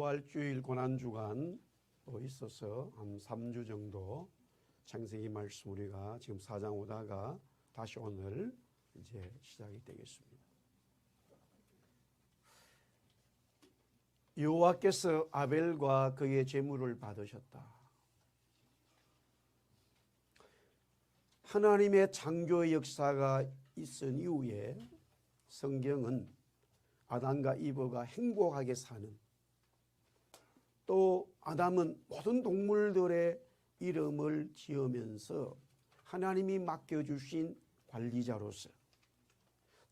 부활주일 고난주간 있어서 한 3주 정도 창세기 말씀 우리가 지금 4장 오다가 다시 오늘 이제 시작이 되겠습니다. 여호와께서 아벨과 그의 제물을 받으셨다. 하나님의 창조의 역사가 있은 이후에 성경은 아담과 이브가 행복하게 사는, 또 아담은 모든 동물들의 이름을 지으면서 하나님이 맡겨주신 관리자로서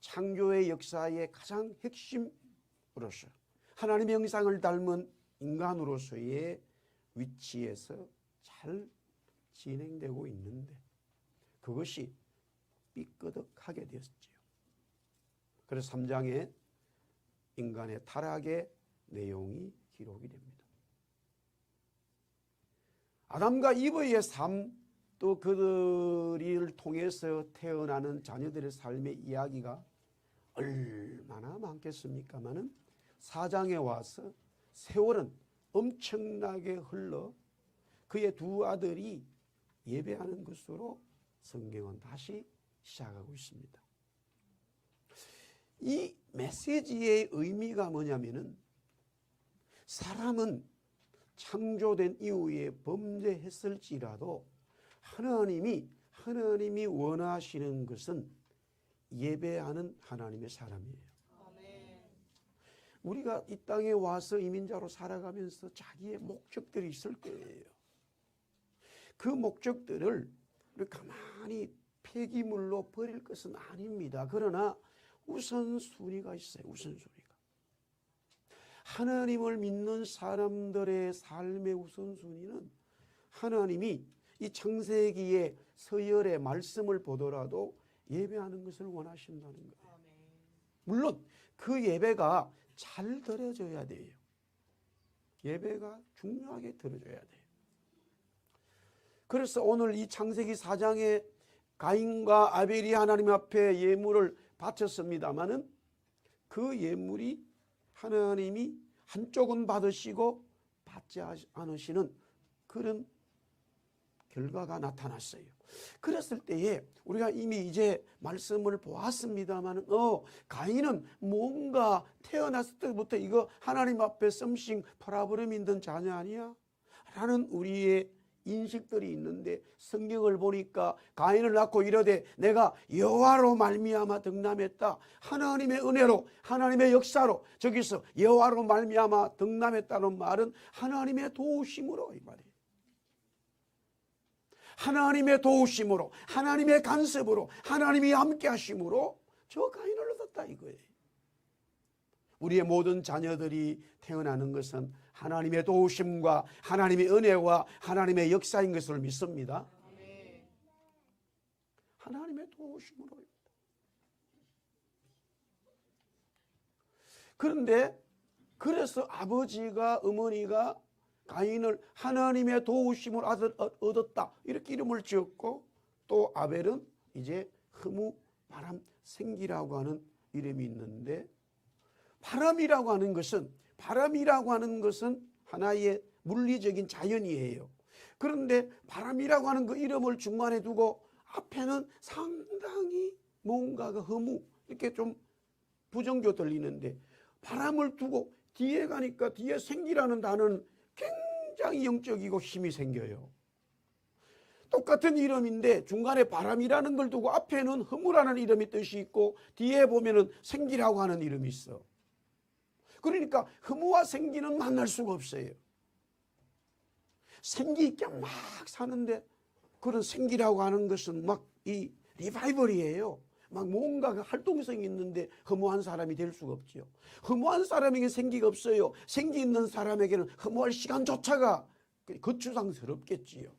창조의 역사의 가장 핵심으로서 하나님의 형상을 닮은 인간으로서의 위치에서 잘 진행되고 있는데 그것이 삐끄덕하게 되었지요. 그래서 3장에 인간의 타락의 내용이 기록이 됩니다. 아담과 이브의 삶, 또 그들을 통해서 태어나는 자녀들의 삶의 이야기가 얼마나 많겠습니까마는 4장에 와서 세월은 엄청나게 흘러 그의 두 아들이 예배하는 것으로 성경은 다시 시작하고 있습니다. 이 메시지의 의미가 뭐냐면은 사람은 창조된 이후에 범죄했을지라도 하나님이 원하시는 것은 예배하는 하나님의 사람이에요. 아멘. 우리가 이 땅에 와서 이민자로 살아가면서 자기의 목적들이 있을 거예요. 그 목적들을 가만히 폐기물로 버릴 것은 아닙니다. 그러나 우선순위가 있어요. 우선순위가. 하나님을 믿는 사람들의 삶의 우선순위는 하나님이 이 창세기의 서열의 말씀을 보더라도 예배하는 것을 원하신다는 거예요. 물론 그 예배가 잘 드려져야 돼요. 예배가 중요하게 드려져야 돼요. 그래서 오늘 이 창세기 4장에 가인과 아벨이 하나님 앞에 예물을 바쳤습니다마는 그 예물이 하나님이 한쪽은 받으시고 받지 않으시는 그런 결과가 나타났어요. 그랬을 때에 우리가 이미 이제 말씀을 보았습니다만 가인은 뭔가 태어났을 때부터 이거 하나님 앞에 something problem 있는 자녀 아니야? 라는 우리의 인식들이 있는데 성경을 보니까 가인을 낳고 이르되 내가 여호와로 말미암아 득남했다. 하나님의 은혜로, 하나님의 역사로, 저기서 여호와로 말미암아 득남했다는 말은 하나님의 도우심으로 이 말이에요. 하나님의 도우심으로, 하나님의 간섭으로, 하나님이 함께 하심으로 저 가인을 얻었다 이거예요. 우리의 모든 자녀들이 태어나는 것은 하나님의 도우심과 하나님의 은혜와 하나님의 역사인 것을 믿습니다. 하나님의 도우심으로. 그런데 그래서 아버지가 어머니가 가인을 하나님의 도우심을 얻었다 이렇게 이름을 지었고, 또 아벨은 이제 흐무 바람 생기라고 하는 이름이 있는데, 바람이라고 하는 것은 하나의 물리적인 자연이에요. 그런데 바람이라고 하는 그 이름을 중간에 두고 앞에는 상당히 뭔가가 허무 이렇게 좀 부정조 들리는데, 바람을 두고 뒤에 가니까 뒤에 생기라는 단어는 굉장히 영적이고 힘이 생겨요. 똑같은 이름인데 중간에 바람이라는 걸 두고 앞에는 허무라는 이름의 뜻이 있고 뒤에 보면은 생기라고 하는 이름이 있어. 그러니까 허무와 생기는 만날 수가 없어요. 생기 있게 막 사는데 그런 생기라고 하는 것은 막 이 리바이벌이에요. 막 뭔가 활동성이 있는데 허무한 사람이 될 수가 없죠. 허무한 사람에게 생기가 없어요. 생기 있는 사람에게는 허무할 시간조차가 거추장스럽겠지요.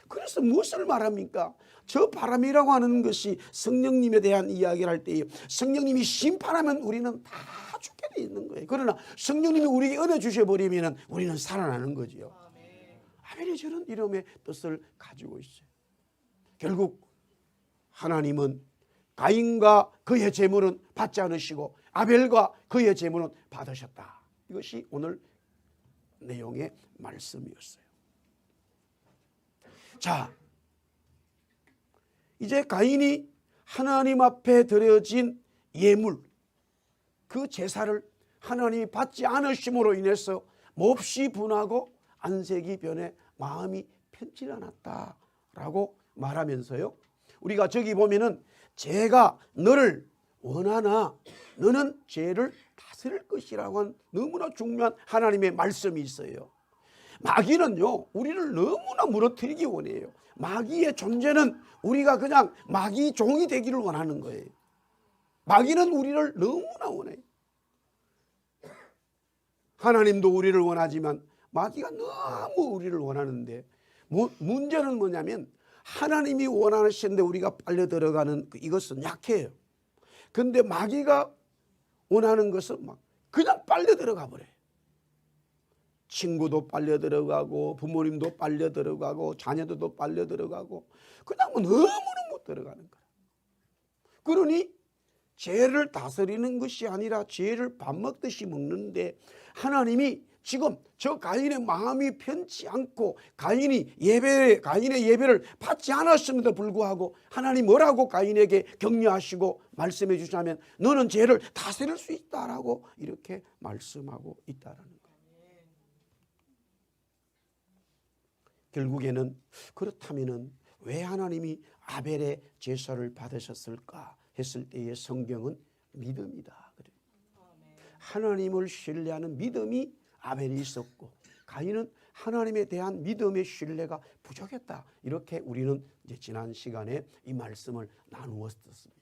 그래서 무엇을 말합니까? 저 바람이라고 하는 것이 성령님에 대한 이야기를 할 때에 성령님이 심판하면 우리는 다 죽게 돼 있는 거예요. 그러나 성령님이 우리에게 은혜 주셔버리면 우리는 살아나는 거지요. 아벨이 저런 이름의 뜻을 가지고 있어요. 결국 하나님은 가인과 그의 제물은 받지 않으시고 아벨과 그의 제물은 받으셨다. 이것이 오늘 내용의 말씀이었어요. 자, 이제 가인이 하나님 앞에 드려진 예물, 그 제사를 하나님이 받지 않으심으로 인해서 몹시 분하고 안색이 변해 마음이 편치 않았다라고 말하면서요, 우리가 저기 보면은 제가 너를 원하나 너는 죄를 다스릴 것이라고 하는 너무나 중요한 하나님의 말씀이 있어요. 마귀는요, 우리를 너무나 무너뜨리기 원해요. 마귀의 존재는 우리가 그냥 마귀 종이 되기를 원하는 거예요. 마귀는 우리를 너무나 원해요. 하나님도 우리를 원하지만 마귀가 너무 우리를 원하는데, 문제는 뭐냐면 하나님이 원하시는데 우리가 빨려 들어가는 이것은 약해요. 근데 마귀가 원하는 것은 막 그냥 빨려 들어가 버려요. 친구도 빨려 들어가고 부모님도 빨려 들어가고 자녀들도 빨려 들어가고 그냥 너무너무 못 들어가는 거예요. 그러니 죄를 다스리는 것이 아니라 죄를 밥 먹듯이 먹는데, 하나님이 지금 저 가인의 마음이 편치 않고 가인의 예배를 받지 않았음에도 불구하고 하나님 뭐라고 가인에게 격려하시고 말씀해 주자면 너는 죄를 다스릴 수 있다라고 이렇게 말씀하고 있다라는 거예요. 결국에는 그렇다면은 왜 하나님이 아벨의 제사를 받으셨을까 했을 때의 성경은 믿음이다 그래요. 하나님을 신뢰하는 믿음이 아벨이 있었고 가인은 하나님에 대한 믿음의 신뢰가 부족했다. 이렇게 우리는 이제 지난 시간에 이 말씀을 나누었습니다.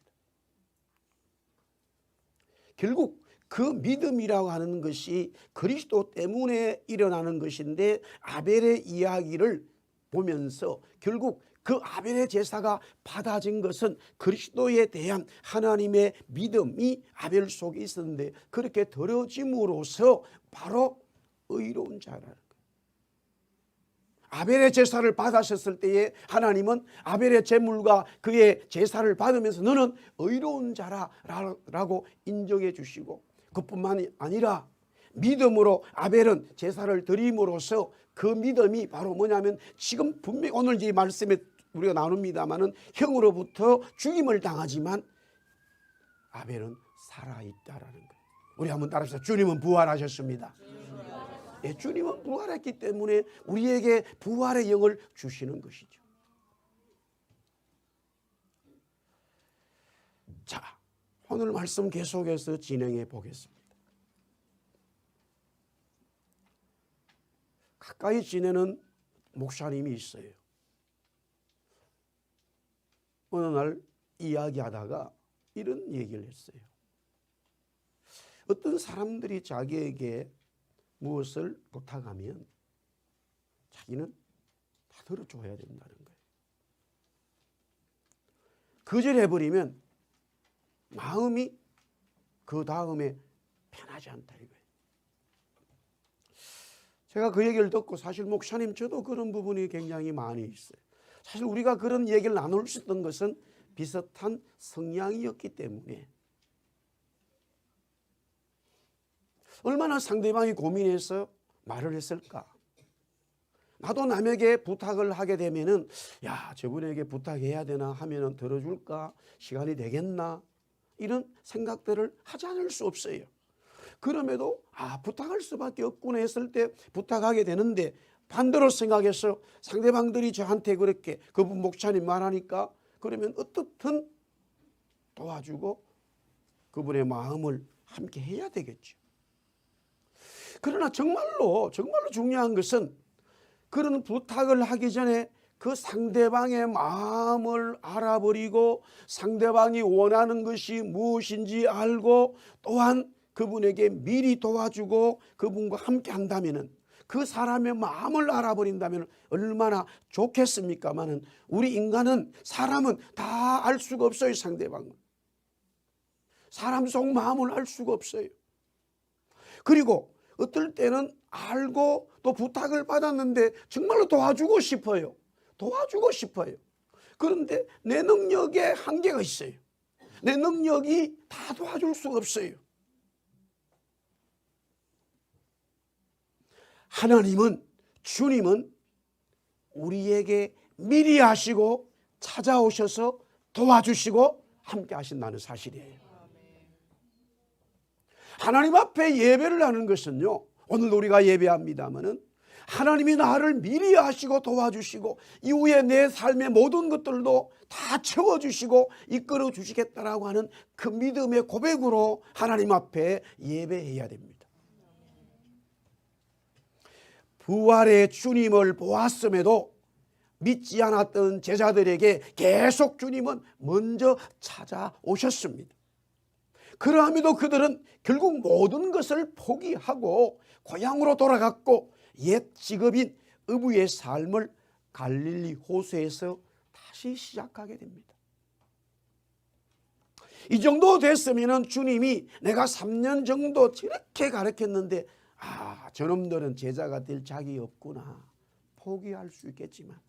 결국 그 믿음이라고 하는 것이 그리스도 때문에 일어나는 것인데, 아벨의 이야기를 보면서 결국 그 아벨의 제사가 받아진 것은 그리스도에 대한 하나님의 믿음이 아벨 속에 있었는데, 그렇게 드려짐으로써 바로 의로운 자라는 거예요. 아벨의 제사를 받으셨을 때에 하나님은 아벨의 제물과 그의 제사를 받으면서 너는 의로운 자라라고 인정해 주시고, 그뿐만이 아니라 믿음으로 아벨은 제사를 드림으로써 그 믿음이 바로 뭐냐면, 지금 분명히 오늘 이 말씀에 우리가 나눕니다마는 형으로부터 죽임을 당하지만 아벨은 살아있다라는 거예요. 우리 한번 따라합시다. 주님은 부활하셨습니다. 예, 주님은 부활했기 때문에 우리에게 부활의 영을 주시는 것이죠. 자, 오늘 말씀 계속해서 진행해 보겠습니다. 가까이 지내는 목사님이 있어요. 어느 날 이야기하다가 이런 얘기를 했어요. 어떤 사람들이 자기에게 무엇을 부탁하면 자기는 다 들어줘야 된다는 거예요. 거절해버리면 마음이 그 다음에 편하지 않다 이거예요. 제가 그 얘기를 듣고 사실 목사님 저도 그런 부분이 굉장히 많이 있어요. 사실 우리가 그런 얘기를 나눌 수 있던 것은 비슷한 성향이었기 때문에, 얼마나 상대방이 고민해서 말을 했을까. 나도 남에게 부탁을 하게 되면은 야, 저분에게 부탁해야 되나 하면은 들어줄까, 시간이 되겠나, 이런 생각들을 하지 않을 수 없어요. 그럼에도 부탁할 수밖에 없구나 했을 때 부탁하게 되는데, 반대로 생각해서 상대방들이 저한테 그렇게 그분 목사님 말하니까 그러면 어떻든 도와주고 그분의 마음을 함께 해야 되겠죠. 그러나 정말로 중요한 것은 그런 부탁을 하기 전에 그 상대방의 마음을 알아버리고 상대방이 원하는 것이 무엇인지 알고, 또한 그분에게 미리 도와주고 그분과 함께 한다면은, 그 사람의 마음을 알아버린다면 얼마나 좋겠습니까마는, 우리 인간은 사람은 다 알 수가 없어요. 상대방은 사람 속 마음을 알 수가 없어요. 그리고 어떨 때는 알고 또 부탁을 받았는데 정말로 도와주고 싶어요. 그런데 내 능력에 한계가 있어요. 내 능력이 다 도와줄 수가 없어요. 하나님은, 주님은 우리에게 미리 하시고 찾아오셔서 도와주시고 함께 하신다는 사실이에요. 하나님 앞에 예배를 하는 것은요, 오늘 우리가 예배합니다마는 하나님이 나를 미리 하시고 도와주시고 이후에 내 삶의 모든 것들도 다 채워주시고 이끌어 주시겠다라고 하는 그 믿음의 고백으로 하나님 앞에 예배해야 됩니다. 부활의 주님을 보았음에도 믿지 않았던 제자들에게 계속 주님은 먼저 찾아오셨습니다. 그러함에도 그들은 결국 모든 것을 포기하고 고향으로 돌아갔고 옛 직업인 어부의 삶을 갈릴리 호수에서 다시 시작하게 됩니다. 이 정도 됐으면 주님이 내가 3년 정도 저렇게 가르쳤는데 저놈들은 제자가 될 자격이 없구나 포기할 수 있겠지만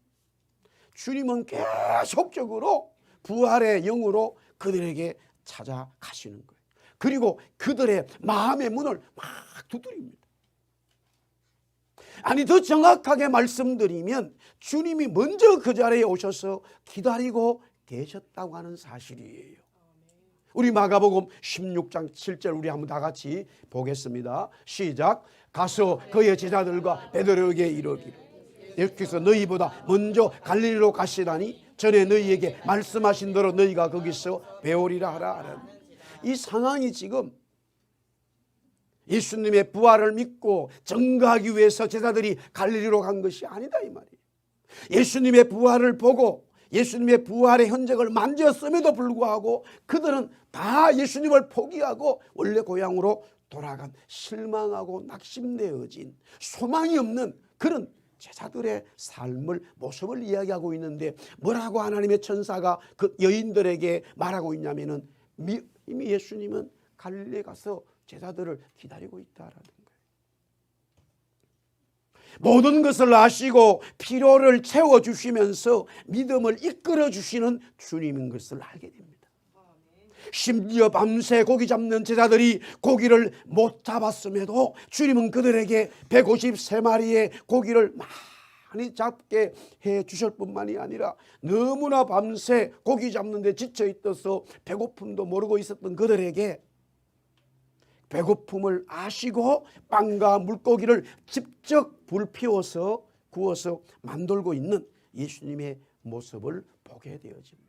주님은 계속적으로 부활의 영으로 그들에게 찾아가시는 거예요. 그리고 그들의 마음의 문을 막 두드립니다. 아니, 더 정확하게 말씀드리면 주님이 먼저 그 자리에 오셔서 기다리고 계셨다고 하는 사실이에요. 우리 마가복음 16장 7절 우리 한번 다 같이 보겠습니다. 시작. 가서 그의 제자들과 베드로에게 이르기를 예수께서 너희보다 먼저 갈릴리로 가시다니 전에 너희에게 말씀하신 대로 너희가 거기서 배우리라 하라. 이 상황이 지금 예수님의 부활을 믿고 증거하기 위해서 제자들이 갈릴리로 간 것이 아니다 이 말이에요. 예수님의 부활을 보고 예수님의 부활의 흔적을 만졌음에도 불구하고 그들은 다 예수님을 포기하고 원래 고향으로 돌아간 실망하고 낙심되어진 소망이 없는 그런 제자들의 삶을 모습을 이야기하고 있는데 뭐라고 하나님의 천사가 그 여인들에게 말하고 있냐면은 이미 예수님은 갈릴리에 가서 제자들을 기다리고 있다라는 거예요. 모든 것을 아시고 필요를 채워주시면서 믿음을 이끌어주시는 주님인 것을 알게 됩니다. 심지어 밤새 고기 잡는 제자들이 고기를 못 잡았음에도 주님은 그들에게 153마리의 고기를 많이 잡게 해 주실 뿐만이 아니라 너무나 밤새 고기 잡는 데 지쳐 있어서 배고픔도 모르고 있었던 그들에게 배고픔을 아시고 빵과 물고기를 직접 불 피워서 구워서 만들고 있는 예수님의 모습을 보게 되어집니다.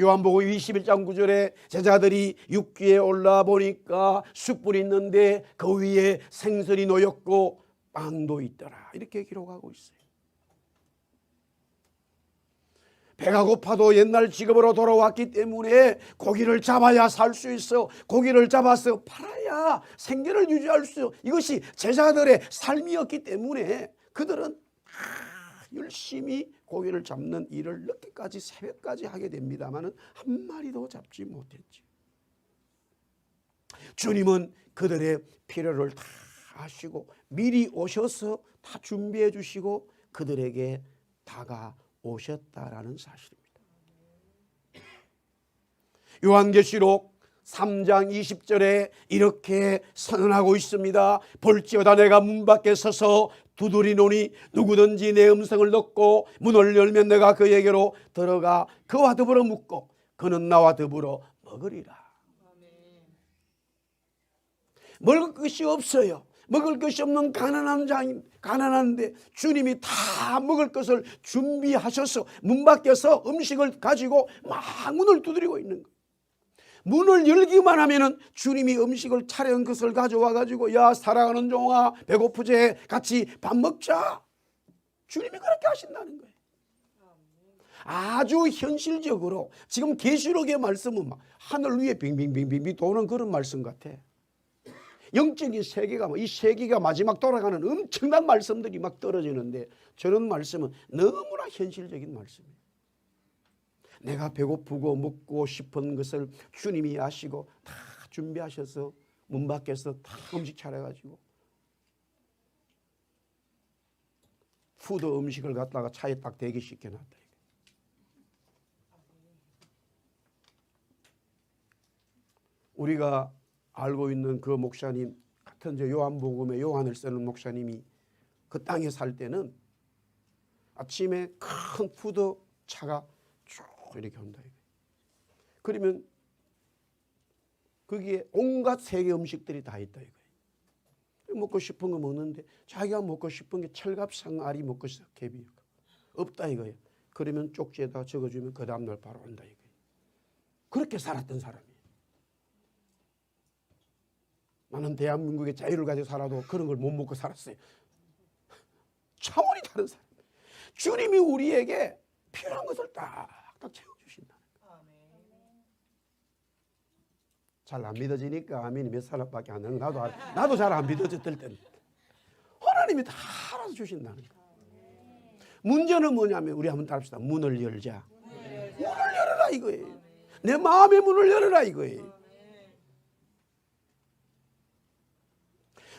요한복음 21장 9절에 제자들이 육지에 올라 보니까 숯불이 있는데 그 위에 생선이 놓였고 빵도 있더라 이렇게 기록하고 있어요. 배가 고파도 옛날 직업으로 돌아왔기 때문에 고기를 잡아야 살 수 있어. 고기를 잡아서 팔아야 생계를 유지할 수 있어. 이것이 제자들의 삶이었기 때문에 그들은 열심히 고기를 잡는 일을 늦게까지 새벽까지 하게 됩니다만 한 마리도 잡지 못했죠. 주님은 그들의 필요를 다 아시고 미리 오셔서 다 준비해 주시고 그들에게 다가오셨다라는 사실입니다. 요한계시록 3장 20절에 이렇게 선언하고 있습니다. 볼지어다 내가 문 밖에 서서 두드리노니 누구든지 내 음성을 듣고 문을 열면 내가 그에게로 들어가 그와 더불어 묵고 그는 나와 더불어 먹으리라. 먹을 것이 없어요. 먹을 것이 없는 가난한데 주님이 다 먹을 것을 준비하셔서 문 밖에서 음식을 가지고 막 문을 두드리고 있는 거예요. 문을 열기만 하면은 주님이 음식을 차려온 것을 가져와 가지고 야 사랑하는 종아 배고프제 같이 밥 먹자. 주님이 그렇게 하신다는 거예요. 아주 현실적으로 지금 계시록의 말씀은 막 하늘 위에 빙빙빙빙 도는 그런 말씀 같아. 영적인 세계가 이 세계가 마지막 돌아가는 엄청난 말씀들이 막 떨어지는데 저런 말씀은 너무나 현실적인 말씀이에요. 내가 배고프고 먹고 싶은 것을 주님이 아시고 다 준비하셔서 문 밖에서 다 음식 차려가지고 푸드 음식을 갖다가 차에 딱 대기시켜놨다. 우리가 알고 있는 그 목사님 같은 저 요한복음에 요한을 쓰는 목사님이 그 땅에 살 때는 아침에 큰 푸드차가 쭉 이렇게 온다. 그러면 거기에 온갖 세계 음식들이 다 있다 이거예요. 먹고 싶은 거 먹는데 자기가 먹고 싶은 게 철갑상 알이 먹고 싶어 갭이 없다 이거예요. 그러면 쪽지에다 적어주면 그 다음날 바로 온다 이거예요. 그렇게 살았던 사람이에요. 나는 대한민국의 자유를 가지고 살아도 그런 걸 못 먹고 살았어요. 차원이 다른 사람. 주님이 우리에게 필요한 것을 딱딱 채워주신다. 잘 안 믿어지니까 아멘이 몇 사람밖에 안 되는 나도 잘 안 믿어졌을 때는 하나님이 다 알아서 주신다는 거. 문제는 뭐냐면 우리 한번 따릅시다. 문을 열자. 문을 열어라 이거예요. 내 마음의 문을 열어라 이거예요.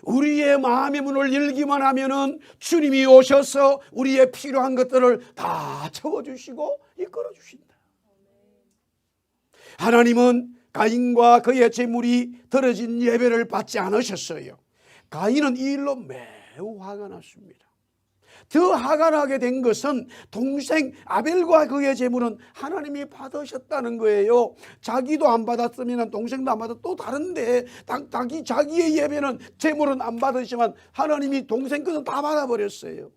우리의 마음의 문을 열기만 하면은 주님이 오셔서 우리의 필요한 것들을 다 채워주시고 이끌어주신다. 하나님은 가인과 그의 재물이 더러진 예배를 받지 않으셨어요. 가인은 이 일로 매우 화가 났습니다. 더 화가 나게 된 것은 동생 아벨과 그의 재물은 하나님이 받으셨다는 거예요. 자기도 안 받았으면 동생도 안 받아 또 다른데 자기의 예배는 재물은 안 받으시지만 하나님이 동생 것은 다 받아버렸어요.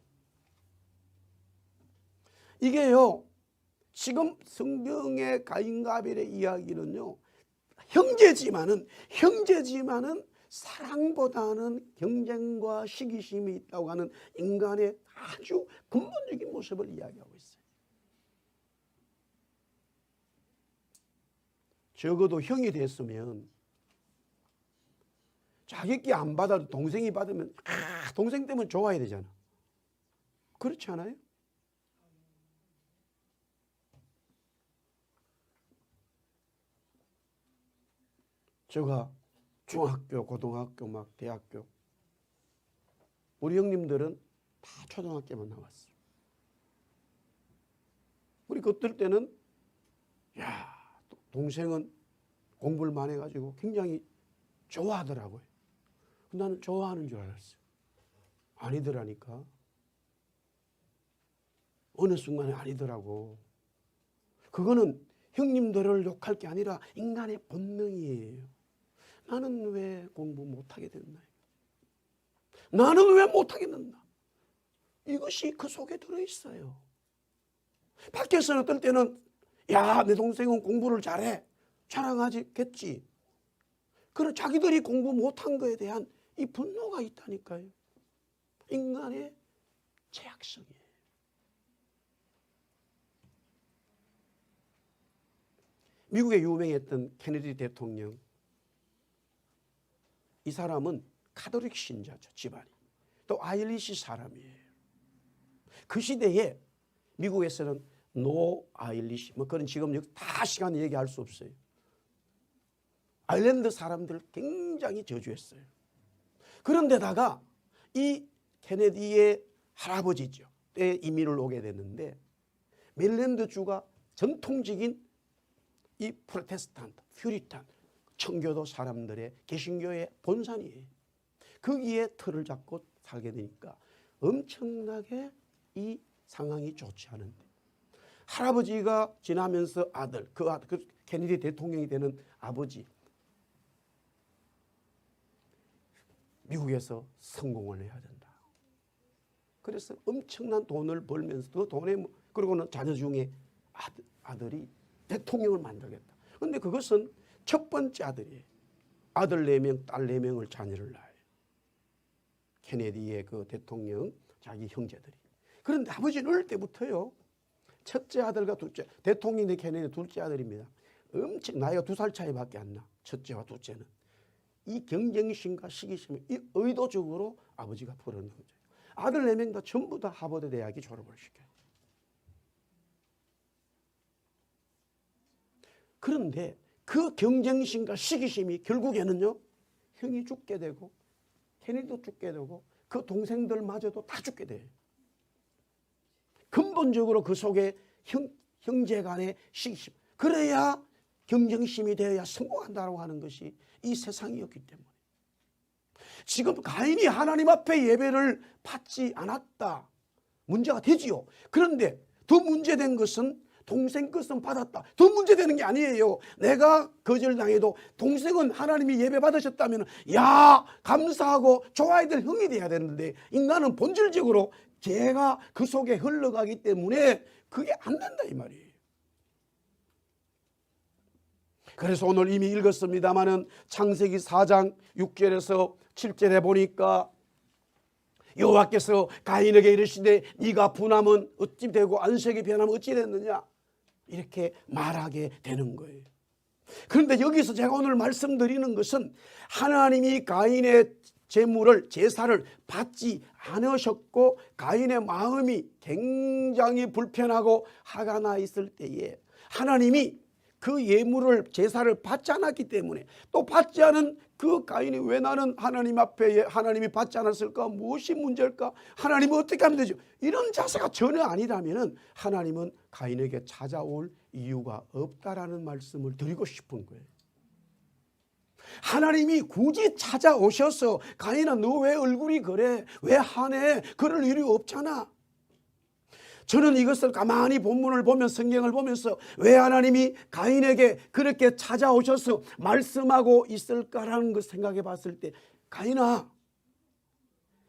이게요, 지금 성경의 가인과 아벨의 이야기는요, 형제지만은 사랑보다는 경쟁과 시기심이 있다고 하는 인간의 아주 근본적인 모습을 이야기하고 있어요. 적어도 형이 됐으면 자기께 안 받아도 동생이 받으면 동생 때문에 좋아야 되잖아. 그렇지 않아요? 제가 중학교, 고등학교, 막 대학교 우리 형님들은 다 초등학교만 나왔어요. 우리 그때 때는 야 동생은 공부를 많이 해가지고 굉장히 좋아하더라고요. 나는 좋아하는 줄 알았어요. 아니더라니까. 어느 순간에 아니더라고. 그거는 형님들을 욕할 게 아니라 인간의 본능이에요. 나는 왜 공부 못하게 됐나? 나는 왜 못하겠는가? 이것이 그 속에 들어있어요. 밖에서는 어떨 때는 야, 내 동생은 공부를 잘해 자랑하겠지. 그런 자기들이 공부 못한 거에 대한 이 분노가 있다니까요. 인간의 죄악성이에요. 미국에 유명했던 케네디 대통령, 이 사람은 카톨릭 신자죠, 집안이. 또 아일리시 사람이에요. 그 시대에 미국에서는 노 아일리시, 뭐 그런 지금 다 시간 얘기할 수 없어요. 아일랜드 사람들 굉장히 저주했어요. 그런데다가 이 케네디의 할아버지죠. 때 이민을 오게 됐는데 메릴랜드주가 전통적인 이 프로테스탄트, 퓨리탄, 청교도 사람들의 개신교의 본산이에요. 거기에 틀을 잡고 살게 되니까 엄청나게 이 상황이 좋지 않은데 할아버지가 지나면서 아들, 그 케네디 대통령이 되는 아버지, 미국에서 성공을 해야 된다. 그래서 엄청난 돈을 벌면서 그 돈에 그리고는 자녀 중에 아들이 대통령을 만들겠다. 그런데 그것은 첫 번째 아들이에요. 아들 4명, 딸 4명을 자녀를 낳아요. 케네디의 그 대통령 자기 형제들이. 그런데 아버지는 어릴 때부터요. 첫째 아들과 둘째, 대통령이 케네디 둘째 아들입니다. 엄청 나이가 2살 차이밖에 안 나. 첫째와 둘째는. 이 경쟁심과 시기심을 의도적으로 아버지가 풀어놓은 거죠. 아들 4명 다 전부 다 하버드 대학이 졸업을 시켜요. 그런데 그 경쟁심과 시기심이 결국에는요, 형이 죽게 되고 케네디도 죽게 되고 그 동생들마저도 다 죽게 돼요. 근본적으로 그 속에 형제 간의 시기심, 그래야 경쟁심이 되어야 성공한다고 하는 것이 이 세상이었기 때문에 지금 가인이 하나님 앞에 예배를 받지 않았다, 문제가 되지요. 그런데 더 문제된 것은 동생 것은 받았다. 더 문제되는 게 아니에요. 내가 거절당해도 동생은 하나님이 예배 받으셨다면 야 감사하고 좋아야 될 형이 돼야 되는데, 인간은 본질적으로 죄가 그 속에 흘러가기 때문에 그게 안 된다 이 말이에요. 그래서 오늘 이미 읽었습니다마는 창세기 4장 6절에서 7절에 보니까 여호와께서 가인에게 이르시되 네가 분하면 어찌 되고 안색이 변하면 어찌 됐느냐, 이렇게 말하게 되는 거예요. 그런데 여기서 제가 오늘 말씀드리는 것은 하나님이 가인의 제사를 받지 않으셨고 가인의 마음이 굉장히 불편하고 화가 나 있을 때에 하나님이 그 예물을 제사를 받지 않았기 때문에, 또 받지 않은 그 가인이 왜 나는 하나님 앞에 하나님이 받지 않았을까, 무엇이 문제일까, 하나님은 어떻게 하면 되죠, 이런 자세가 전혀 아니라면 하나님은 가인에게 찾아올 이유가 없다라는 말씀을 드리고 싶은 거예요. 하나님이 굳이 찾아오셔서 가인아 너 왜 얼굴이 그래, 왜 화내, 그럴 일이 없잖아. 저는 이것을 가만히 본문을 보면, 성경을 보면서 왜 하나님이 가인에게 그렇게 찾아오셔서 말씀하고 있을까라는 걸 생각해 봤을 때, 가인아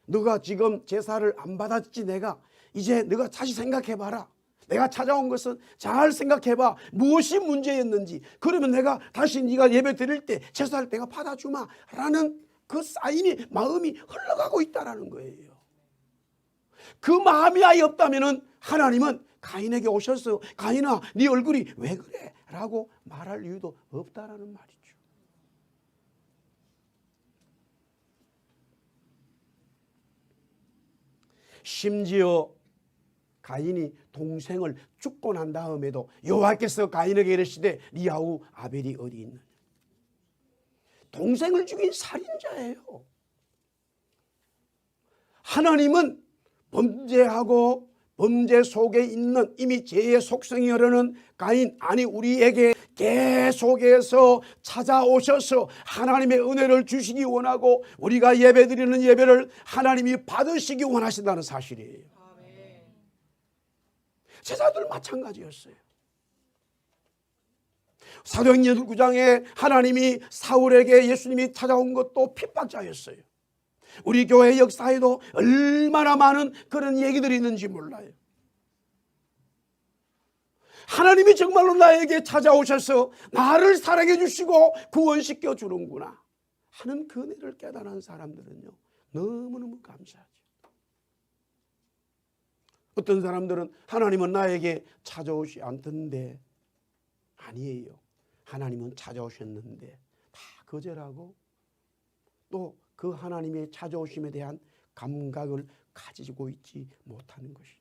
너가 지금 제사를 안 받았지, 내가 이제 너가 다시 생각해 봐라. 내가 찾아온 것은 잘 생각해 봐. 무엇이 문제였는지. 그러면 내가 다시 네가 예배 드릴 때 제사를 내가 받아주마 라는 그 사인이, 마음이 흘러가고 있다라는 거예요. 그 마음이 아예 없다면 하나님은 가인에게 오셔서 가인아 네 얼굴이 왜 그래 라고 말할 이유도 없다라는 말이죠. 심지어 가인이 동생을 죽고 난 다음에도 여호와께서 가인에게 이르시되 네 아우 아벨이 어디 있느냐. 동생을 죽인 살인자예요. 하나님은 범죄하고 범죄 속에 있는 이미 죄의 속성이 흐르는 가인, 아니 우리에게 계속해서 찾아오셔서 하나님의 은혜를 주시기 원하고 우리가 예배드리는 예배를 하나님이 받으시기 원하신다는 사실이에요. 제자들 마찬가지였어요. 사도행전 9장에 하나님이 사울에게 예수님이 찾아온 것도 핍박자였어요. 우리 교회 역사에도 얼마나 많은 그런 얘기들이 있는지 몰라요. 하나님이 정말로 나에게 찾아오셔서 나를 사랑해 주시고 구원시켜 주는구나 하는 그 은혜를 깨달은 사람들은요 너무너무 감사하죠. 어떤 사람들은 하나님은 나에게 찾아오지 않던데, 아니에요. 하나님은 찾아오셨는데 다 거절하고 또 그 하나님의 찾아오심에 대한 감각을 가지고 있지 못하는 것이죠.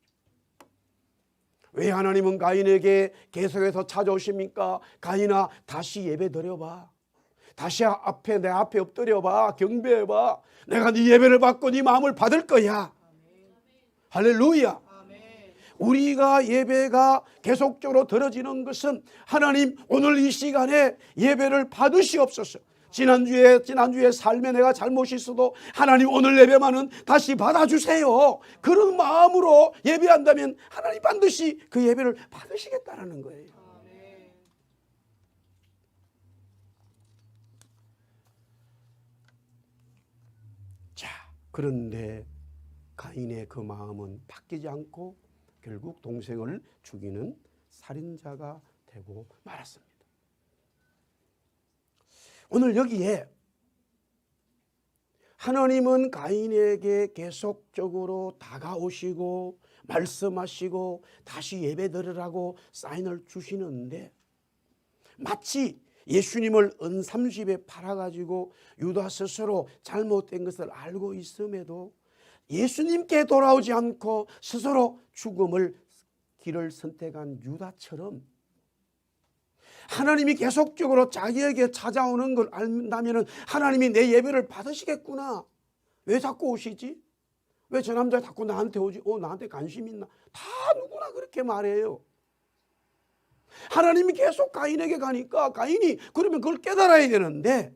왜 하나님은 가인에게 계속해서 찾아오십니까? 가인아 다시 예배 드려봐. 다시 내 앞에 엎드려봐. 경배해봐. 내가 네 예배를 받고 네 마음을 받을 거야. 할렐루야. 우리가 예배가 계속적으로 들어지는 것은 하나님 오늘 이 시간에 예배를 받으시옵소서. 지난주에 삶에 내가 잘못이 있어도 하나님 오늘 예배만은 다시 받아주세요. 그런 마음으로 예배한다면 하나님 반드시 그 예배를 받으시겠다라는 거예요. 자, 그런데 가인의 그 마음은 바뀌지 않고 결국 동생을 죽이는 살인자가 되고 말았습니다. 오늘 여기에 하나님은 가인에게 계속적으로 다가오시고 말씀하시고 다시 예배 드리라고 사인을 주시는데, 마치 예수님을 은삼십에 팔아가지고 유다 스스로 잘못된 것을 알고 있음에도 예수님께 돌아오지 않고 스스로 죽음을 길을 선택한 유다처럼 하나님이 계속적으로 자기에게 찾아오는 걸 안다면 하나님이 내 예배를 받으시겠구나. 왜 자꾸 오시지? 왜 저 남자 자꾸 나한테 오지? 나한테 관심 있나? 다 누구나 그렇게 말해요. 하나님이 계속 가인에게 가니까 가인이 그러면 그걸 깨달아야 되는데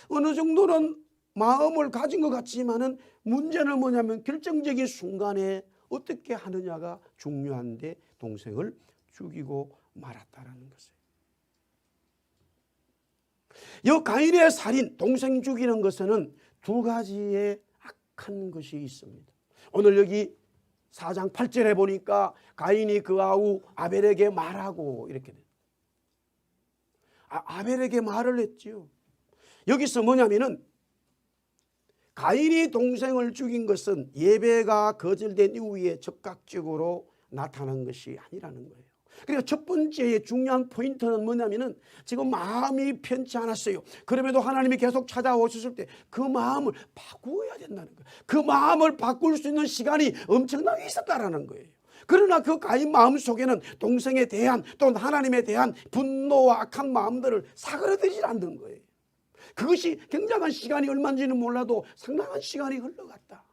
어느 정도는 마음을 가진 것 같지만은 문제는 뭐냐면 결정적인 순간에 어떻게 하느냐가 중요한데 동생을 죽이고 말았다라는 것이에요. 이 가인의 살인, 동생 죽이는 것에는 두 가지의 악한 것이 있습니다. 오늘 여기 4장 8절에 보니까 가인이 그 아우 아벨에게 말하고 이렇게 돼요. 아벨에게 말을 했지요. 여기서 뭐냐면은 가인이 동생을 죽인 것은 예배가 거절된 이후에 즉각적으로 나타난 것이 아니라는 거예요. 그리고 첫 번째의 중요한 포인트는 뭐냐면은 지금 마음이 편치 않았어요. 그럼에도 하나님이 계속 찾아오셨을 때 그 마음을 바꾸어야 된다는 거예요. 그 마음을 바꿀 수 있는 시간이 엄청나게 있었다라는 거예요. 그러나 그 가인 마음 속에는 동생에 대한 또 하나님에 대한 분노와 악한 마음들을 사그라들지 않는 거예요. 그것이 굉장한 시간이 얼마인지는 몰라도 상당한 시간이 흘러갔다.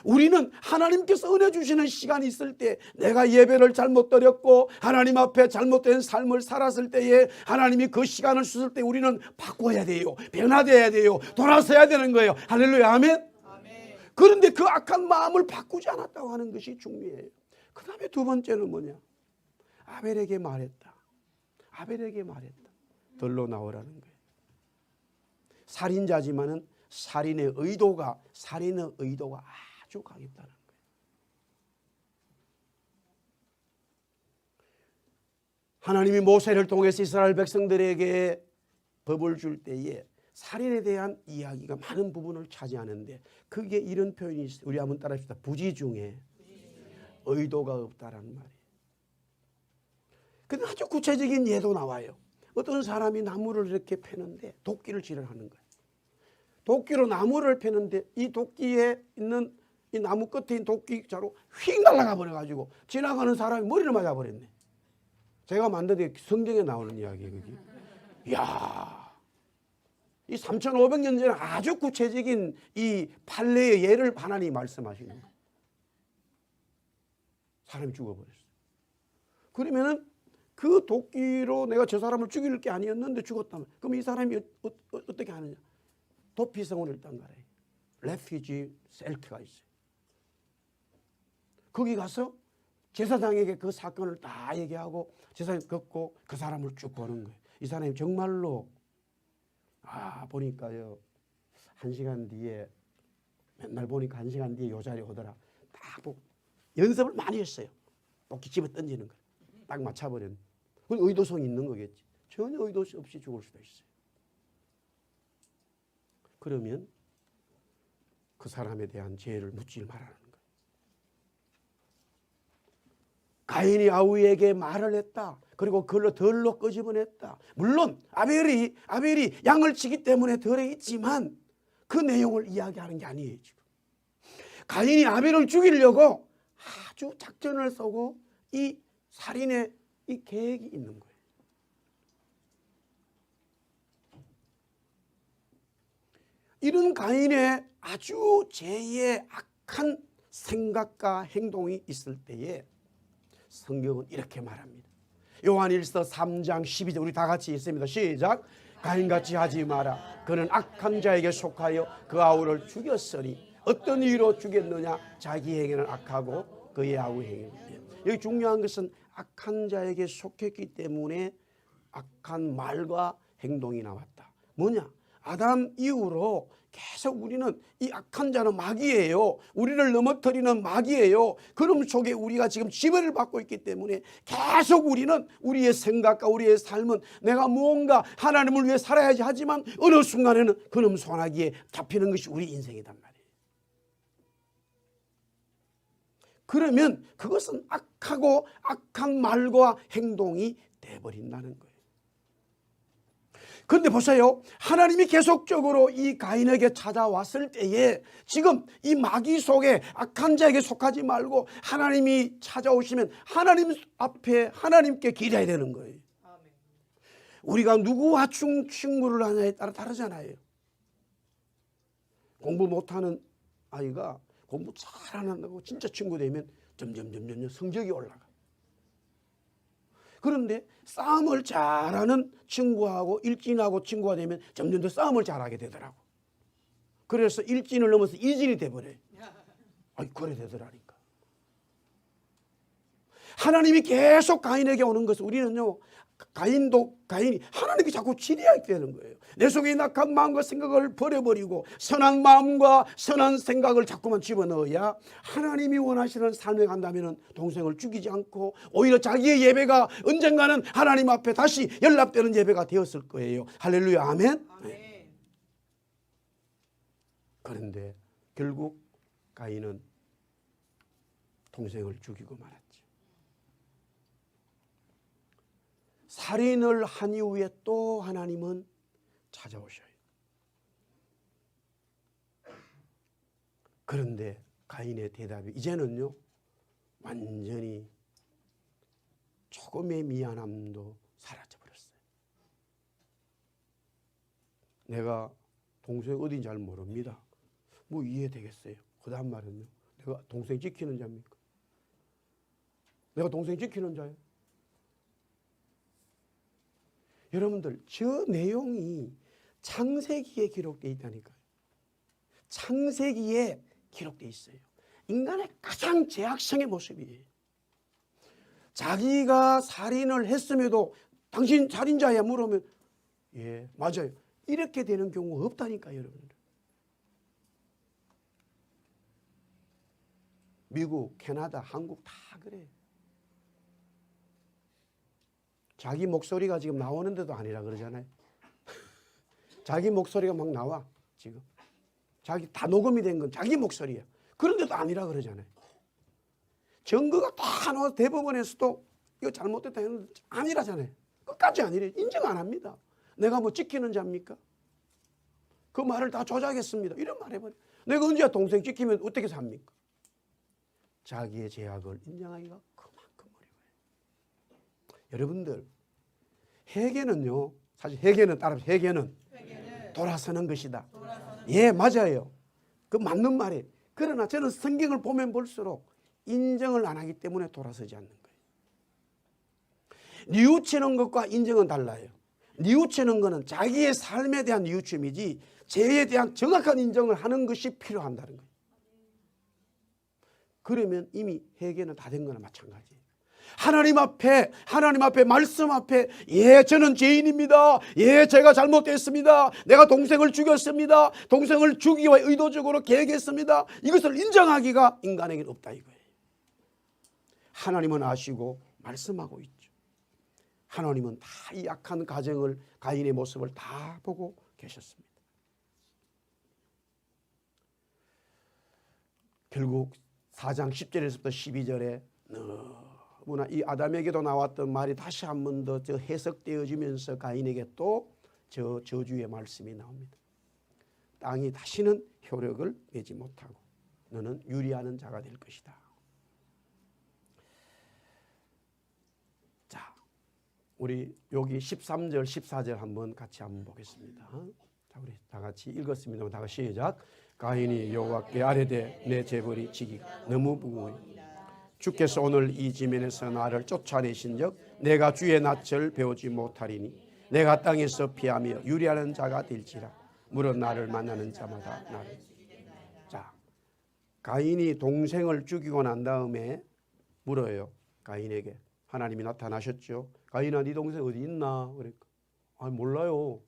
우리는 하나님께서 은혜 주시는 시간이 있을 때 내가 예배를 잘못 드렸고 하나님 앞에 잘못된 삶을 살았을 때에 하나님이 그 시간을 주실 때 우리는 바꿔야 돼요. 변화돼야 돼요. 돌아서야 되는 거예요. 할렐루야, 아멘. 그런데 그 악한 마음을 바꾸지 않았다고 하는 것이 중요해요. 그 다음에 두 번째는 뭐냐? 아벨에게 말했다. 아벨에게 말했다. 덜로 나오라는 거예요. 살인자지만은 살인의 의도가 아주 강했다는 거예요. 하나님이 모세를 통해서 이스라엘 백성들에게 법을 줄 때에 살인에 대한 이야기가 많은 부분을 차지하는데 그게 이런 표현이 있어요. 우리 한번 따라합시다. 부지 중에 의도가 없다라는 말이에요. 근데 아주 구체적인 예도 나와요. 어떤 사람이 나무를 이렇게 패는데 도끼를 질하는 거예요. 도끼로 나무를 패는데 이 도끼에 있는 이 나무 끝에 있는 도끼자로 휙 날아가 버려가지고 지나가는 사람이 머리를 맞아버렸네. 제가 만든 성경에 나오는 이야기예요. 그게. 이야, 이 3,500년 전에 아주 구체적인 이 판례의 예를 하나님이 말씀하시는 거예요. 사람이 죽어버렸어요. 그러면은 그 도끼로 내가 저 사람을 죽일 게 아니었는데 죽었다면 그럼 이 사람이 어떻게 하느냐? 도피성을 일단 가래요. 레퓨지 셀트가 있어요. 거기 가서 제사장에게 그 사건을 다 얘기하고 제사장이 듣고 그 사람을 쭉 보는 거예요. 이 사람이 정말로 보니까요 1시간 뒤에 맨날 보니까 1시간 뒤에 요 자리에 오더라. 딱 보고 연습을 많이 했어요. 도끼 집어 던지는 거예요. 딱 맞춰버리는. 그건 의도성이 있는 거겠지. 전혀 의도 없이 죽을 수도 있어요. 그러면 그 사람에 대한 죄를 묻지 말라는 거예요. 가인이 아우에게 말을 했다. 그리고 그걸로 덜로 끄집어냈다. 물론 아벨이 양을 치기 때문에 덜에 있지만 그 내용을 이야기하는 게 아니에요. 지금 가인이 아벨을 죽이려고 아주 작전을 쓰고 이 살인의 이 계획이 있는 거예요. 이런 가인의 아주 제2의 악한 생각과 행동이 있을 때에 성경은 이렇게 말합니다. 요한일서 3장 12절 우리 다 같이 있습니다. 시작. 가인같이 하지 마라. 그는 악한 자에게 속하여 그 아우를 죽였으니 어떤 이유로 죽였느냐? 자기 행위는 악하고 그의 아우 행위는. 여기 중요한 것은 악한 자에게 속했기 때문에 악한 말과 행동이 나왔다. 뭐냐? 아담 이후로 계속 우리는 이 악한 자는 마귀예요. 우리를 넘어뜨리는 마귀예요. 그럼 속에 우리가 지금 지배를 받고 있기 때문에 계속 우리는 우리의 생각과 우리의 삶은 내가 무언가 하나님을 위해 살아야지 하지만 어느 순간에는 그놈 소나기에 잡히는 것이 우리 인생이단 말이에요. 그러면 그것은 악하고 악한 말과 행동이 돼버린다는 거예요. 그런데 보세요. 하나님이 계속적으로 이 가인에게 찾아왔을 때에 지금 이 마귀 속에 악한 자에게 속하지 말고 하나님이 찾아오시면 하나님 앞에 하나님께 기대야 되는 거예요. 우리가 누구와 친구를 하냐에 따라 다르잖아요. 공부 못하는 아이가 공부 잘 안 한다고 진짜 친구 되면 점점 성적이 올라가. 그런데 싸움을 잘하는 친구하고 일진하고 친구가 되면 점점 더 싸움을 잘하게 되더라고. 그래서 1진을 넘어서 2진이 돼버려요. 아이, 그래 되더라니까. 하나님이 계속 가인에게 오는 것은 우리는요, 가인이 하나님께 자꾸 질의하게 되는 거예요. 내 속에 낙한 마음과 생각을 버려버리고 선한 마음과 선한 생각을 자꾸만 집어넣어야 하나님이 원하시는 삶에 간다면 동생을 죽이지 않고 오히려 자기의 예배가 언젠가는 하나님 앞에 다시 연락되는 예배가 되었을 거예요. 할렐루야, 아멘. 네. 그런데 결국 가인은 동생을 죽이고 말았죠. 살인을 한 이후에 또 하나님은 찾아오셔요. 그런데 가인의 대답이 이제는요, 완전히 조금의 미안함도 사라져버렸어요. 내가 동생 어딘지 잘 모릅니다. 뭐 이해되겠어요. 그 다음 말은요, 내가 동생 지키는 자입니까? 내가 동생 지키는 자예요? 여러분들, 저 내용이 창세기에 기록되어 있다니까요. 창세기에 기록되어 있어요. 인간의 가장 죄악성의 모습이에요. 자기가 살인을 했음에도 당신 살인자야 물으면 예, 맞아요. 이렇게 되는 경우가 없다니까요, 여러분들. 미국, 캐나다, 한국 다 그래요. 자기 목소리가 지금 나오는데도 아니라 그러잖아요. 자기 목소리가 막 나와 지금. 자기 다 녹음이 된 건 자기 목소리야. 그런데도 아니라 그러잖아요. 증거가 다 나와서 대법원에서도 이거 잘못됐다 했는데 아니라잖아요. 끝까지 아니래. 인정 안 합니다. 내가 뭐 지키는 자입니까? 그 말을 다 조작했습니다. 이런 말 해버려. 내가 언제 동생 지키면 어떻게 삽니까? 자기의 죄악을 인정하기가 그만큼 어려워요. 여러분들, 회개는요, 사실 회개는 따라서 회개는 돌아서는 것이다. 예, 맞아요. 그 맞는 말이에요. 그러나 저는 성경을 보면 볼수록 인정을 안 하기 때문에 돌아서지 않는 거예요. 뉘우치는 것과 인정은 달라요. 뉘우치는 것은 자기의 삶에 대한 뉘우침이지 죄에 대한 정확한 인정을 하는 것이 필요한다는 거예요. 그러면 이미 회개는 다 된 거나 마찬가지예요. 하나님 앞에 말씀 앞에 예, 저는 죄인입니다. 예, 제가 잘못됐습니다. 내가 동생을 죽였습니다. 동생을 죽이기 위해 의도적으로 계획했습니다. 이것을 인정하기가 인간에게는 없다 이거예요. 하나님은 아시고 말씀하고 있죠. 하나님은 다 이 악한 가정을, 가인의 모습을 다 보고 계셨습니다. 결국 4장 10절에서부터 12절에 너무나 이 아담에게도 나왔던 말이 다시 한 번 더 해석되어지면서 가인에게 또 저 저주의 말씀이 나옵니다. 땅이 다시는 효력을 내지 못하고 너는 유리하는 자가 될 것이다. 자, 우리 여기 13절 14절 한번 같이 한번 보겠습니다. 자, 우리 다 같이 읽었습니다. 다 같이 시작. 가인이 여호와께 아뢰되 내 재벌이 지기가 너무 무거우니 주께서 오늘 이 지면에서 나를 쫓아내신즉 내가 주의 낯을 배우지 못하리니 내가 땅에서 피하며 유리하는 자가 될지라 물은 나를 만나는 자마다 나를. 자, 가인이 동생을 죽이고 난 다음에 물어요. 가인에게 하나님이 나타나셨죠. 가인아, 네 동생 어디 있나? 그러니까 아, 몰라요.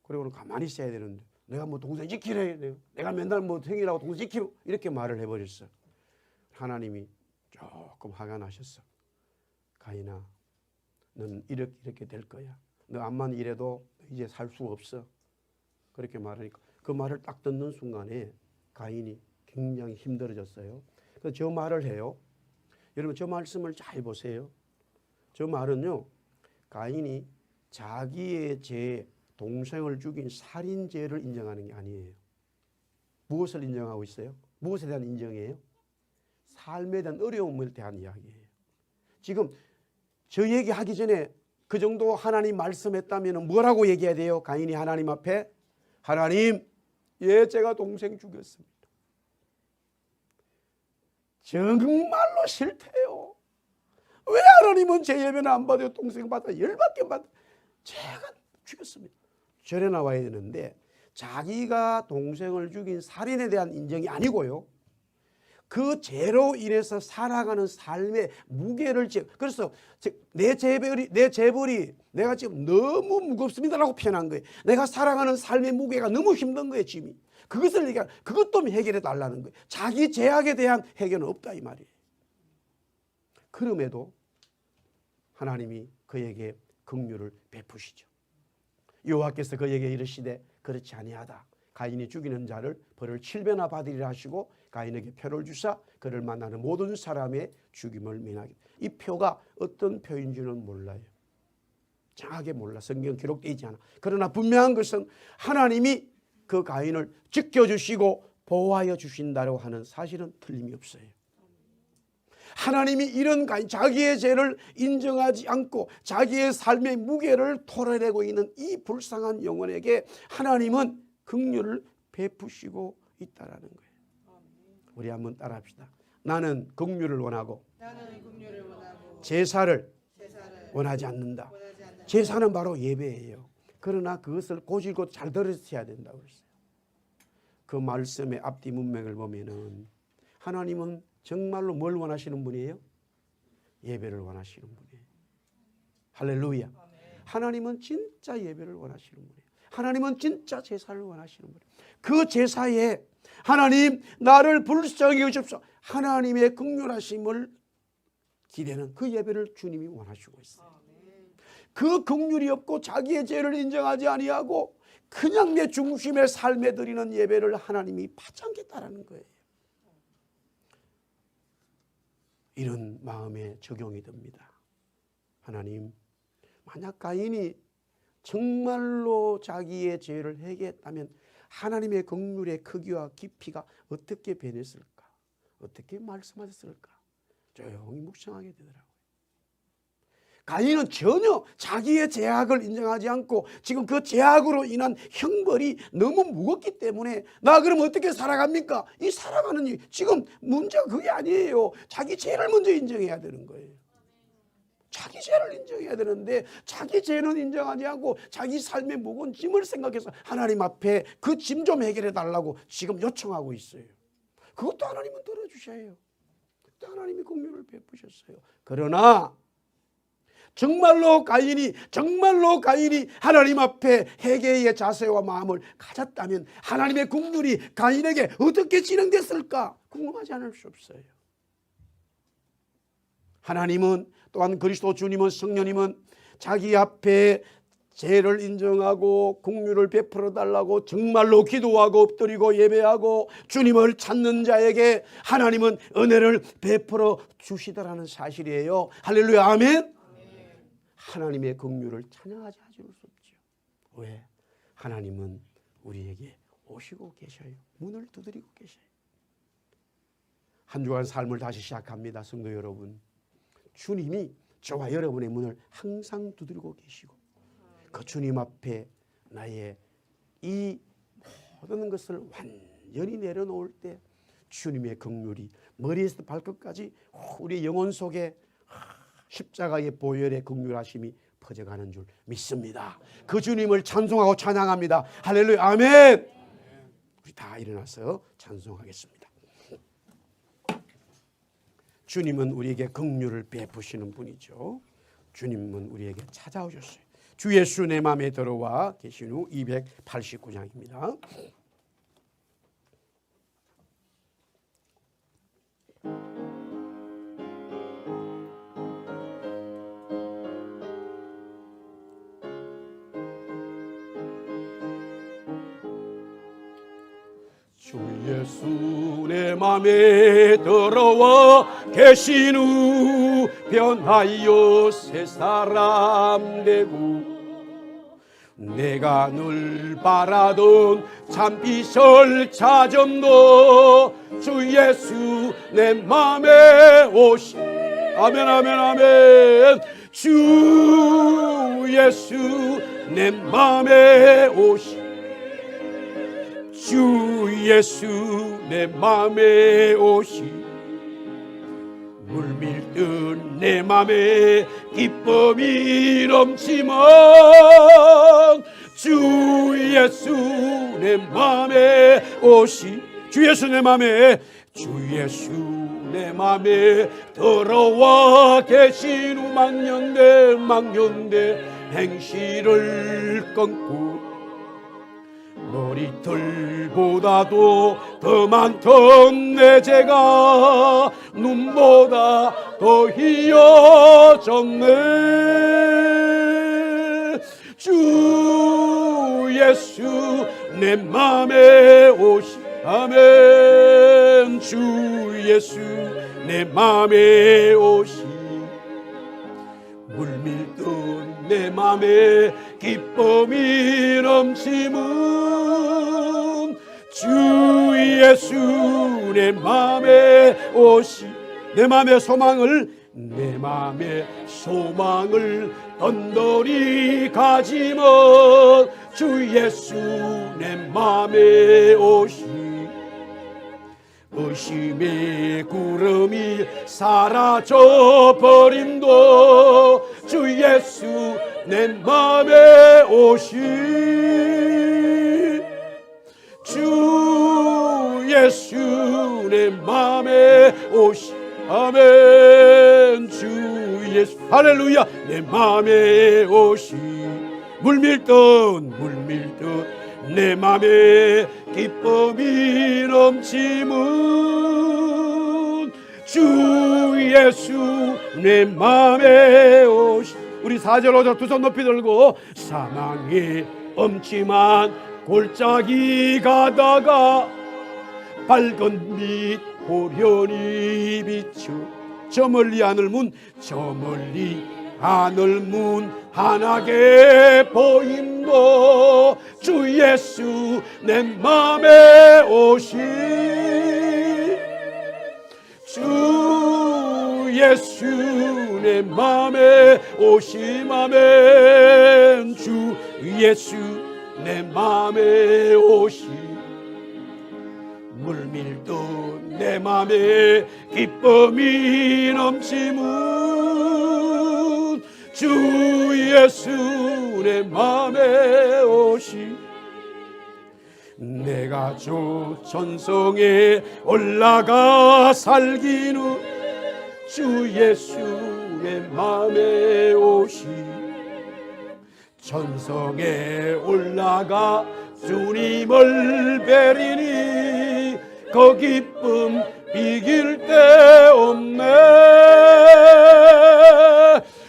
그리고는 가만히 있어야 되는데 내가 뭐 동생 지키래. 내가 맨날 뭐 형이라고 동생 지키고 이렇게 말을 해버렸어. 하나님이 조금 화가 나셨어. 가인아, 넌 이렇게 될 거야. 너 암만 이래도 이제 살 수 없어. 그렇게 말하니까 그 말을 딱 듣는 순간에 가인이 굉장히 힘들어졌어요. 그래서 저 말을 해요. 여러분, 저 말씀을 잘 보세요. 저 말은요, 가인이 자기의 죄, 동생을 죽인 살인죄를 인정하는 게 아니에요. 무엇을 인정하고 있어요? 무엇에 대한 인정이에요? 삶에 대한 어려움에 대한 이야기예요. 지금 저 얘기하기 전에 그 정도 하나님 말씀했다면 뭐라고 얘기해야 돼요? 가인이 하나님 앞에 하나님, 예, 제가 동생 죽였습니다. 정말로 싫대요. 왜 하나님은 제 예배는 안 받아요? 동생 받아 열받게 받아. 제가 죽였습니다. 절에 나와야 되는데 자기가 동생을 죽인 살인에 대한 인정이 아니고요, 그 죄로 인해서 살아가는 삶의 무게를 그래서 내 재벌이 내가 지금 너무 무겁습니다라고 표현한 거예요. 내가 살아가는 삶의 무게가 너무 힘든 거예요, 짐이. 그것을 그것도 해결해 달라는 거예요. 자기 죄악에 대한 해결은 없다 이 말이에요. 그럼에도 하나님이 그에게 긍휼을 베푸시죠. 여호와께서 그에게 이르시되 그렇지 아니하다. 가인이 죽이는 자를 벌을 7배나 받으리라 하시고 가인에게 표를 주사 그를 만나는 모든 사람의 죽임을 면하게. 이 표가 어떤 표인 줄은 몰라요. 정확하게 몰라. 성경 기록되어 있지 않아. 그러나 분명한 것은 하나님이 그 가인을 지켜주시고 보호하여 주신다고 하는 사실은 틀림이 없어요. 하나님이 이런 가인, 자기의 죄를 인정하지 않고 자기의 삶의 무게를 털어내고 있는 이 불쌍한 영혼에게 하나님은 긍휼을 베푸시고 있다라는 거예요. 우리 한번 따라합시다. 나는 긍휼을 원하고 제사를 원하지 않는다. 제사는 바로 예배예요. 그러나 그것을 고질고 잘 들으셔야 된다고 그랬어요. 그 말씀의 앞뒤 문맥을 보면은 하나님은 정말로 뭘 원하시는 분이에요? 예배를 원하시는 분이에요. 할렐루야. 하나님은 진짜 예배를 원하시는 분이에요. 하나님은 진짜 제사를 원하시는 분이에요. 그 제사에 하나님 나를 불쌍히 여기십시오. 하나님의 긍휼하심을 기대는 그 예배를 주님이 원하시고 있어요. 그 긍휼이 없고 자기의 죄를 인정하지 아니하고 그냥 내 중심의 삶에 드리는 예배를 하나님이 받지 않겠다라는 거예요. 이런 마음에 적용이 됩니다. 하나님, 만약 가인이 정말로 자기의 죄를 회개했다면 하나님의 긍휼의 크기와 깊이가 어떻게 변했을까? 어떻게 말씀하셨을까? 조용히 묵상하게 되더라고요. 가인은 전혀 자기의 죄악을 인정하지 않고 지금 그 죄악으로 인한 형벌이 너무 무겁기 때문에 나 그럼 어떻게 살아갑니까? 이 살아가는 일, 지금 문제가 그게 아니에요. 자기 죄를 먼저 인정해야 되는 거예요. 자기 죄를 인정해야 되는데 자기 죄는 인정하지 않고 자기 삶의 무거운 짐을 생각해서 하나님 앞에 그 짐 좀 해결해 달라고 지금 요청하고 있어요. 그것도 하나님은 들어주셔요. 그것도 하나님이 긍휼을 베푸셨어요. 그러나 정말로 가인이 하나님 앞에 회개의 자세와 마음을 가졌다면 하나님의 긍휼이 가인에게 어떻게 진행됐을까 궁금하지 않을 수 없어요. 하나님은 또한 그리스도 주님은 성령님은 자기 앞에 죄를 인정하고 긍휼을 베풀어 달라고 정말로 기도하고 엎드리고 예배하고 주님을 찾는 자에게 하나님은 은혜를 베풀어 주시더라는 사실이에요. 할렐루야, 아멘. 하나님의 긍휼을 찬양하지 않을 수 없죠. 왜? 하나님은 우리에게 오시고 계셔요. 문을 두드리고 계셔요. 한 주간 삶을 다시 시작합니다. 성도 여러분, 주님이 저와 여러분의 문을 항상 두드리고 계시고 그 주님 앞에 나의 이 모든 것을 완전히 내려놓을 때 주님의 긍휼이 머리에서 발끝까지 우리 영혼 속에 십자가의 보혈의 긍휼하심이 퍼져가는 줄 믿습니다. 그 주님을 찬송하고 찬양합니다. 할렐루야, 아멘. 우리 다 일어나서 찬송하겠습니다. 주님은 우리에게 긍휼을 베푸시는 분이죠. 주님은 우리에게 찾아오셨어요. 주 예수 내 마음에 들어와 계신 후 289장입니다. 주 예수 내 맘에 들어와 계신 후 변하여 새 사람 되고 내가 늘 바라던 참빛을 찾음도 주 예수 내 맘에 오시 아멘 아멘 아멘 주 예수 내 맘에 오시 주 예수 내 맘에 오시 물밀듯 내 맘에 기쁨이 넘치면 주 예수 내 맘에 오시. 주 예수 내 맘에, 주 예수 내 맘에 들어와 계신 후 망년대 행실을 끊고 머리털보다도 더 많던 내 죄가 눈보다 더 희어졌네. 주 예수 내 맘에 오시. 아멘. 주 예수 내 맘에 오시. 물밀던 내 맘에 기쁨이 넘치면 주 예수 내 맘에 오시. 내 맘의 소망을, 내 맘의 소망을 던더리 가지면 주 예수 내 맘에 오시. 의심의 구름이 사라져 버림도 주 예수 내 맘에 오시. 주 예수 내 맘에 오시. 아멘. 주 예수 할렐루야 내 맘에 오시. 물밀던 내 맘에 기쁨이 넘치면 주 예수 내 맘에 오시. 우리 4절 5절 두 손 높이 들고 사망의 엄침한 골짜기 가다가 밝은 빛 호련히 비추 저 멀리 하늘 문 환하게 보임도 주 예수 내 맘에 오시. 주 예수 내 맘에 오시. 아멘. 주 예수 내 맘에 오시. 물밀던 내 맘에 기쁨이 넘치면 주 예수 내 맘에 오시. 내가 주 천성에 올라가 살기는 주 예수 내 맘에 오시. 천성에 올라가 주님을 뵈리니 그 기쁨 비길 데 없네.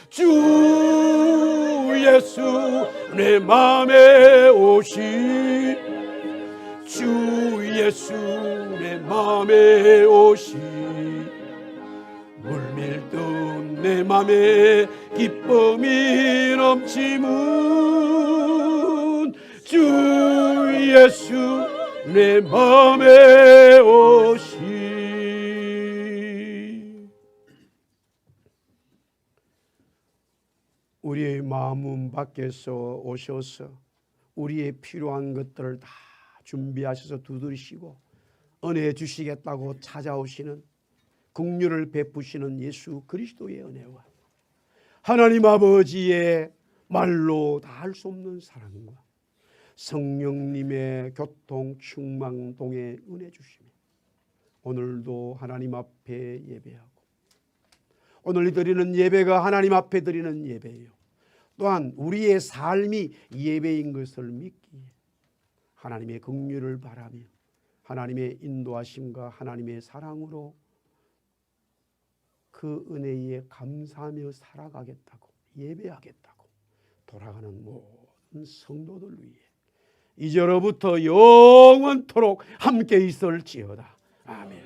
주 예수 내 맘에 오시. 주 예수 내 맘에 오시. 물밀던 내 맘에 기쁨이 넘치면 주 예수 내 맘에 오시. 우리의 마음 밖에서 오셔서 우리의 필요한 것들을 다 준비하셔서 두드리시고 은혜 주시겠다고 찾아오시는 긍휼을 베푸시는 예수 그리스도의 은혜와 하나님 아버지의 말로 다 할 수 없는 사랑과 성령님의 교통 충만동의 은혜 주시며 오늘도 하나님 앞에 예배하고 오늘 드리는 예배가 하나님 앞에 드리는 예배예요. 또한 우리의 삶이 예배인 것을 믿기에 하나님의 긍휼을 바라며 하나님의 인도하심과 하나님의 사랑으로 그 은혜에 감사하며 살아가겠다고 예배하겠다고 돌아가는 모든 성도들 위해 이제로부터 영원토록 함께 있을지어다. 아멘.